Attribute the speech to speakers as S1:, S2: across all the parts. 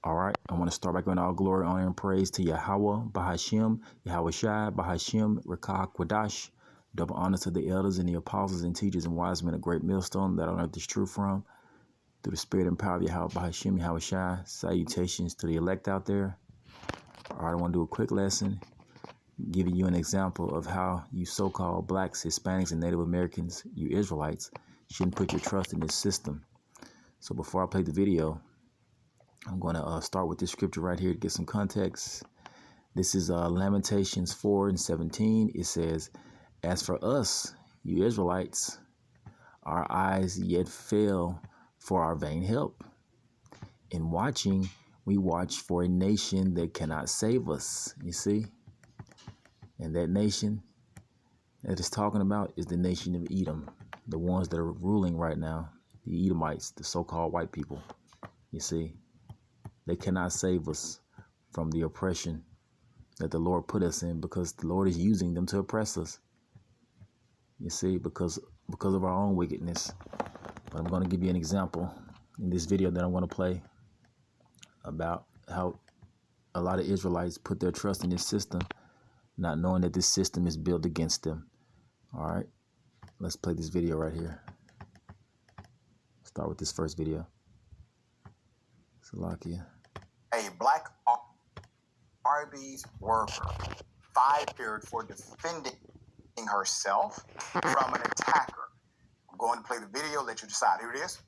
S1: All right, I want to start by giving all glory, honor, and praise to Yahweh, Bahashim, Yahweh Shai, Bahashim, Rekah, Quadash. Double honor to the elders and the apostles and teachers and wise men, a great millstone that I learned this truth from. Through the spirit and power of Yahweh, Bahashim, Yahweh Shai. Salutations to the elect out there. All right, I want to do a quick lesson, giving you an example of how you so-called blacks, Hispanics, and Native Americans, you Israelites, shouldn't put your trust in this system. So before I play the video, I'm going to start with this scripture right here to get some context. This is Lamentations 4:17. It says, "As for us, you Israelites, our eyes yet fail for our vain help. In watching, we watch for a nation that cannot save us." You see? And that nation that it's talking about is the nation of Edom, the ones that are ruling right now, the Edomites, the so-called white people. You see? They cannot save us from the oppression that the Lord put us in, because the Lord is using them to oppress us. You see, because of our own wickedness. But I'm going to give you an example in this video that I'm going to play about how a lot of Israelites put their trust in this system, not knowing that this system is built against them. All right, let's play this video right here. Start with this first video. Salakia.
S2: A black Arby's worker fired for defending herself from an attacker. I'm going to play the video, let you decide. Here it is.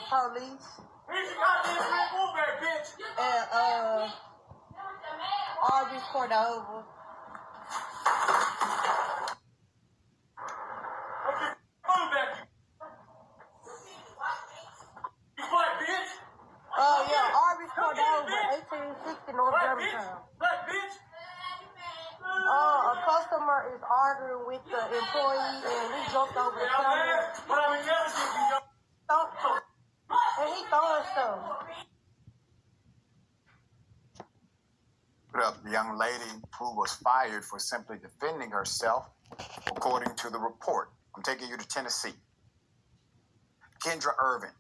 S3: Police and Arby's Cordova. Yeah, Arby's Cordova, 1860 North Germantown. A customer is arguing with the employee and he jumped over the counter. And he throwing stuff.
S2: Put up the young lady who was fired for simply defending herself, according to the report. I'm taking you to Tennessee. Kendra Irvin,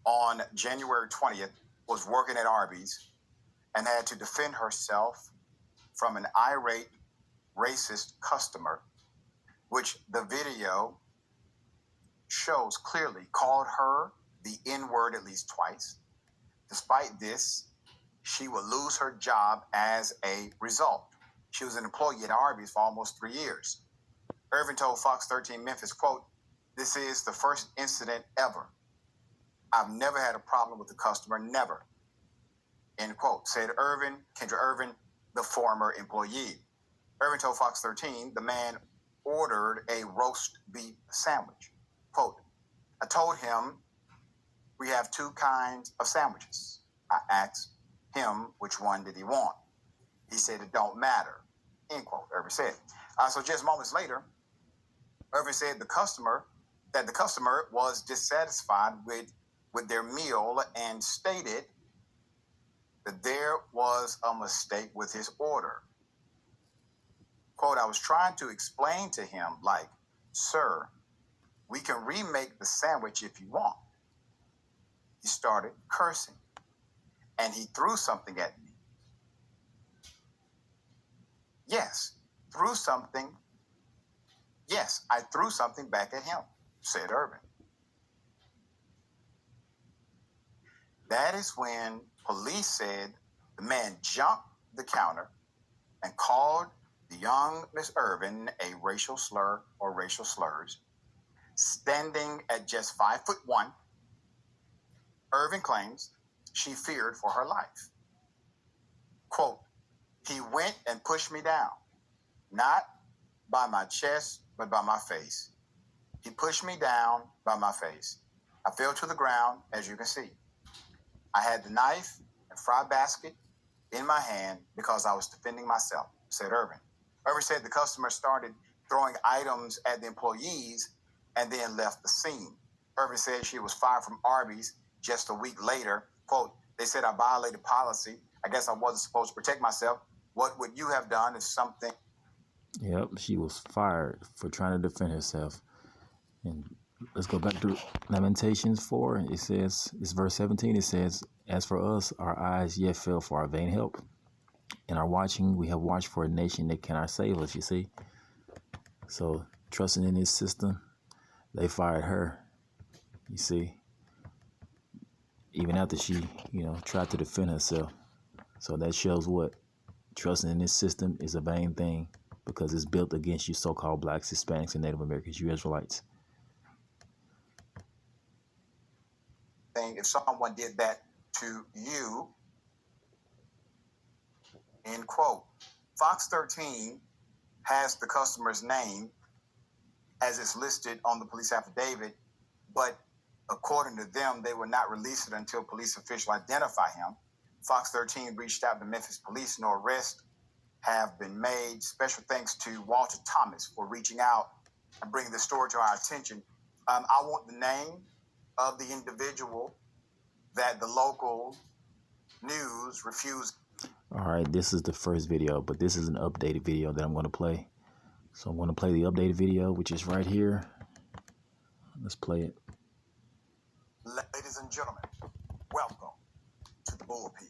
S2: on January 20th, was working at Arby's and had to defend herself from an irate, racist customer, which the video shows clearly called her the N-word at least twice. Despite this, she would lose her job as a result. She was an employee at Arby's for almost 3 years. Irvin told Fox 13 Memphis, quote, "This is the first incident ever. I've never had a problem with the customer, never." End quote, said Irvin, Kendra Irvin, the former employee. Irvin told Fox 13 the man ordered a roast beef sandwich. Quote, "I told him we have two kinds of sandwiches. I asked him which one did he want. He said it don't matter." End quote, Irvin said. So just moments later, Irvin said the customer was dissatisfied with their meal and stated that there was a mistake with his order. Quote, "I was trying to explain to him, like, sir, we can remake the sandwich if you want." He started cursing and he threw something at me. Yes, threw something. Yes, I threw something back at him, said Irvin. That is when police said the man jumped the counter and called the young Miss Irvin a racial slur or racial slurs. Standing at just 5'1", Irvin claims she feared for her life. Quote, "He went and pushed me down, not by my chest, but by my face. He pushed me down by my face. I fell to the ground, as you can see. I had the knife and fry basket in my hand because I was defending myself, said Irvin. Irvin said the customer started throwing items at the employees and then left the scene. Irvin said she was fired from Arby's just a week later. Quote, they said I violated policy. I guess I wasn't supposed to protect myself. What would you have done if something...
S1: Yep, she was fired for trying to defend herself. And let's go back to Lamentations 4. It says, it's verse 17. It says, as for us, our eyes yet fell for our vain help. In our watching, we have watched for a nation that cannot save us, you see. So, trusting in this system, they fired her, you see. Even after she, tried to defend herself. So that shows what? Trusting in this system is a vain thing because it's built against you so-called blacks, Hispanics, and Native Americans, you Israelites.
S2: If someone did that to you, end quote. Fox 13 has the customer's name as it's listed on the police affidavit, but according to them, they will not release it until police officials identify him. Fox 13 reached out to Memphis police. No arrests have been made. Special thanks to Walter Thomas for reaching out and bringing the story to our attention. I want the name of the individual that the local news refused.
S1: All right, this is the first video, but this is an updated video that I'm going to play. So I'm going to play the updated video, which is right here. Let's play it.
S2: Ladies and gentlemen, welcome to the bullpen.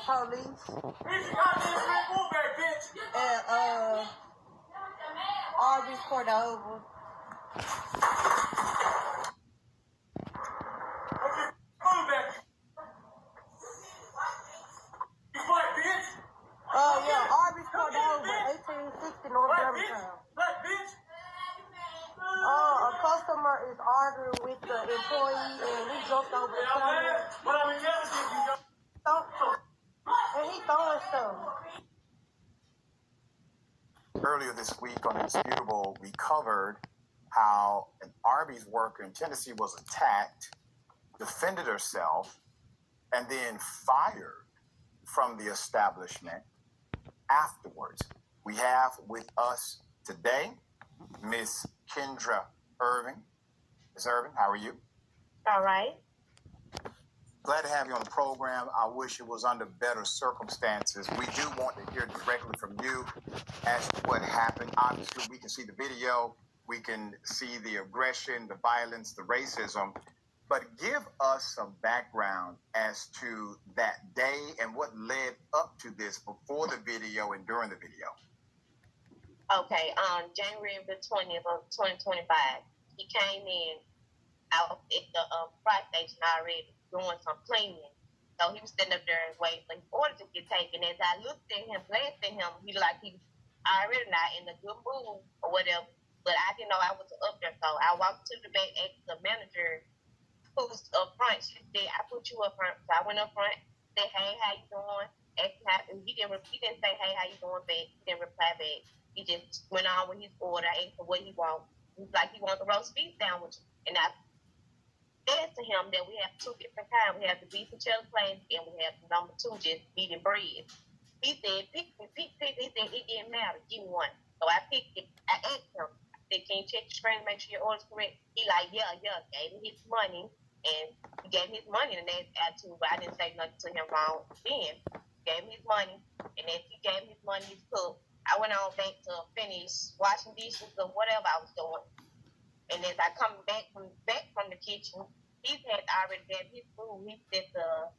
S3: Police. And Arby's Cordova. Yeah, Arby's Cordova, 1860 North Germantown. A customer is arguing with the employee and he jumped over the counter. And he throwing stuff.
S2: Earlier this week on Indisputable, we covered how an Arby's worker in Tennessee was attacked, defended herself, and then fired from the establishment afterwards. We have with us today Miss Kendra Irving. Ms. Irving, how are you?
S4: All right.
S2: Glad to have you on the program. I wish it was under better circumstances. We do want to hear directly from you as to what happened. Obviously, we can see the video. We can see the aggression, the violence, the racism. But give us some background as to that day and what led up to this before the video and during the video.
S4: Okay, on January the 20th of 2025, he came in out at the fry station already doing some cleaning. So he was sitting up there and waiting for his order to get taken. As I looked at him, glanced at him, he was already not in a good mood or whatever. But I didn't know I was up there. So I walked to the back, asked the manager who's up front. She said, I put you up front. So I went up front, said, hey, how you doing? He didn't say, hey, how you doing back? He didn't reply back. He just went on with his order. I asked him what he wants. He was like, he wants a roast beef sandwich. And I said to him that we have two different kinds. We have the beef and cheddar plain, and we have number two, just meat and bread. He said, pick. He said, it didn't matter. Give me one. So I picked it. I asked him, I said, can you check the screen to make sure your order's correct? He like, yeah. Gave me his money, and he gave me his money in the next attitude, but I didn't say nothing to him wrong then. Gave me his money, and as he gave me his money, he's cooked. I went on back to finish washing dishes or whatever I was doing. And as I come back from the kitchen, he had already had his food. He set the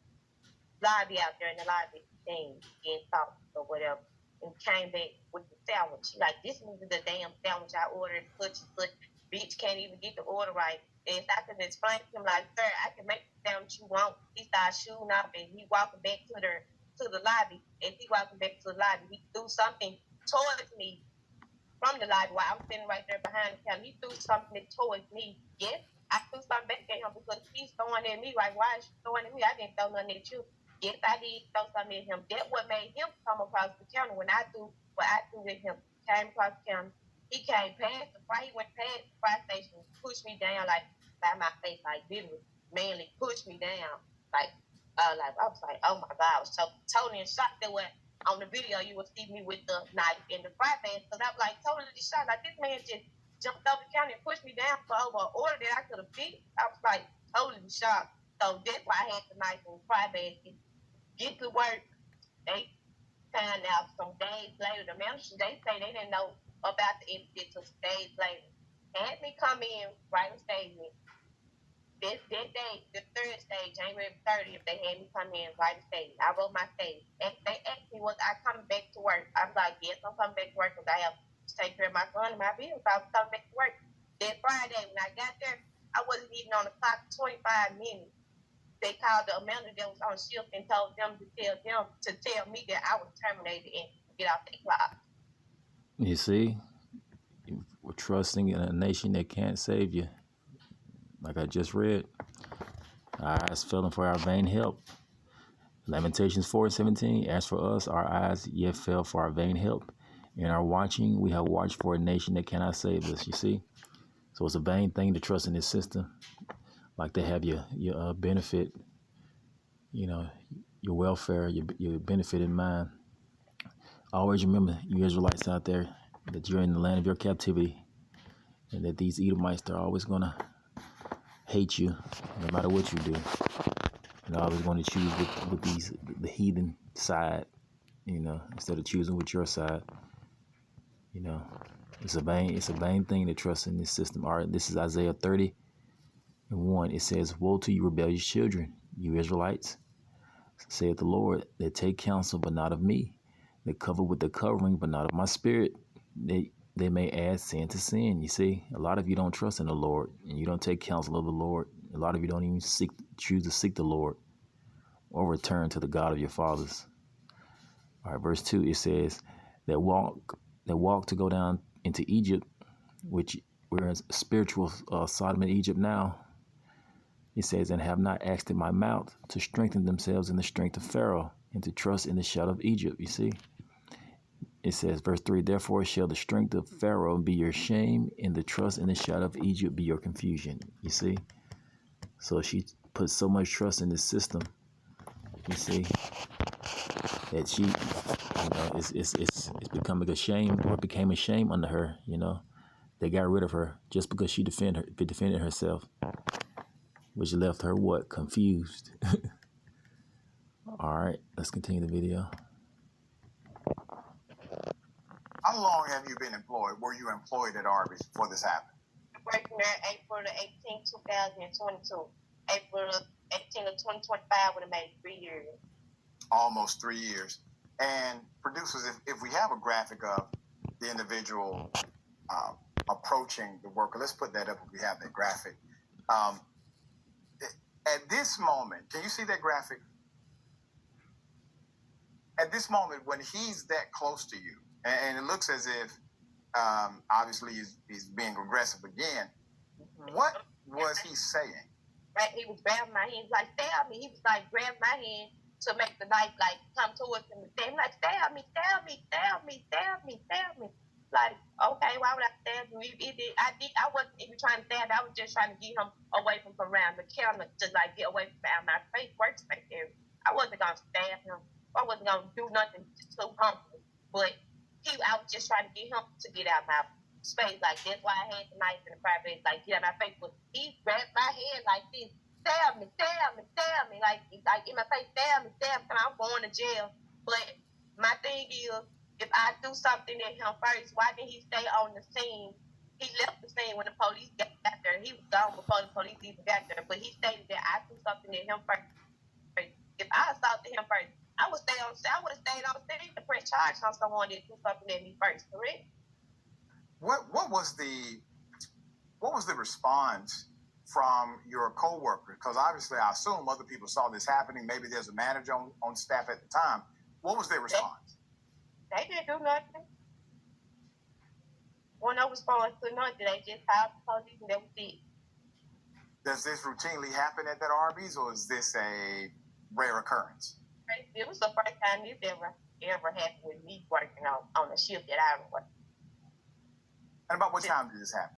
S4: lobby out there in the lobby thing, getting sauce or whatever. and came back with the sandwich. She like, this is the damn sandwich I ordered. Such and such. Bitch can't even get the order right. And I can explain to him like, sir, I can make the sandwich you want. He started shooting up and he walking back to the lobby. As he walking back to the lobby, he threw something towards me from the lobby while I was sitting right there behind the counter. He threw something towards me. Yes, I threw something back at him because he's throwing at me. Like, why is you throwing at me? I didn't throw nothing at you. Yes, I did throw something at him. That's what made him come across the counter when I threw what I threw at him. Came across the counter. He came past the fry. He went past the fry station, pushed me down like by my face, like literally, manly pushed me down. Like I was like, oh my God, I was so totally in shock that when on the video you would see me with the knife and the fry pan. So I was like totally shocked. Like this man just jumped over the counter and pushed me down for over an order that I could have beat. I was like totally shocked. So that's why I had the knife and the fry basket. Get to work. They found out some days later. The managers, they say they didn't know about the incident until days later. Had me come in, write a statement. That day, the third stage, January 30th, they had me come in, write a statement. I wrote my statement. And they asked me, was I coming back to work? I was like, yes, I'm coming back to work because I have to take care of my son and my bills. So I was coming back to work. That Friday, when I got there, I wasn't even on the clock 25 minutes. They called the manager that was on shift and told them to tell me that I was terminated and get off the clock.
S1: You see, we're trusting in a nation that can't save you. Like I just read, our eyes failing for our vain help. Lamentations 4:17, as for us, our eyes yet fell for our vain help. In our watching, we have watched for a nation that cannot save us, you see. So it's a vain thing to trust in this system. Like they have your benefit, you know, your welfare, your benefit in mind. Always remember, you Israelites out there, that you're in the land of your captivity and that these Edomites, they're always going to hate you no matter what you do. And they're always going to choose with the heathen side, you know, instead of choosing with your side. You know, it's a vain thing to trust in this system. All right, this is Isaiah 30:1. It says, woe to you rebellious children, you Israelites, saith the Lord, that take counsel but not of me, that cover with the covering but not of my spirit. They may add sin to sin. You see, a lot of you don't trust in the Lord, and you don't take counsel of the Lord. A lot of you don't even choose to seek the Lord or return to the God of your fathers. All right, verse 2, it says, that walk to go down into Egypt, which we're in spiritual Sodom and Egypt now. It says, and have not asked in my mouth to strengthen themselves in the strength of Pharaoh and to trust in the shadow of Egypt. You see, it says, verse 3, therefore shall the strength of Pharaoh be your shame, and the trust in the shadow of Egypt be your confusion. You see, so she put so much trust in this system. You see, that she, you know, it's becoming a shame, or became a shame under her. You know, they got rid of her just because she defended herself, which left her what? Confused. All right, let's continue the video.
S2: How long have you been employed? Were you employed at Arby's before this happened?
S4: Working there April 18, 2022. April 18 of 2025 would have made 3 years.
S2: Almost 3 years. And producers, if we have a graphic of the individual approaching the worker, let's put that up if we have that graphic. At this moment, can you see that graphic? At this moment, when he's that close to you, and it looks as if obviously he's being aggressive again, what was he saying?
S4: Right, he was grabbing my hand, like stab me. He was like grabbing my hand to make the knife like come towards him. And like stab me, stab me, stab me, stab me, stab me. Like, okay, why would I stab you? I wasn't even trying to stab. I was just trying to get him away from around the counter, to like get away from my face workspace area. I wasn't gonna stab him. I wasn't gonna do nothing too harmful. But I was just trying to get him to get out of my space. Like, that's why I had the knife in the private, like, get out of my face. But he grabbed my hand like this, stab me, stab me, stab me. Like in my face, stab me, I'm going to jail. But my thing is, if I do something at him first, why didn't he stay on the scene? He left the scene when the police got there. He was gone before the police even got there. But he stated that I do something at him first. If I assaulted him first, I would have stayed on stage to press charge on someone that do something at me first, correct?
S2: What was the response from your coworker? Because obviously, I assume other people saw this happening. Maybe there's a manager on staff at the time. What was their response?
S4: They didn't do nothing. When I responded to nothing, they just called the police and that was it.
S2: Does this routinely happen at that Arby's, or is this a rare occurrence?
S4: It was the first time this ever happened with me working on a shift that I was working.
S2: And about what time did this happen?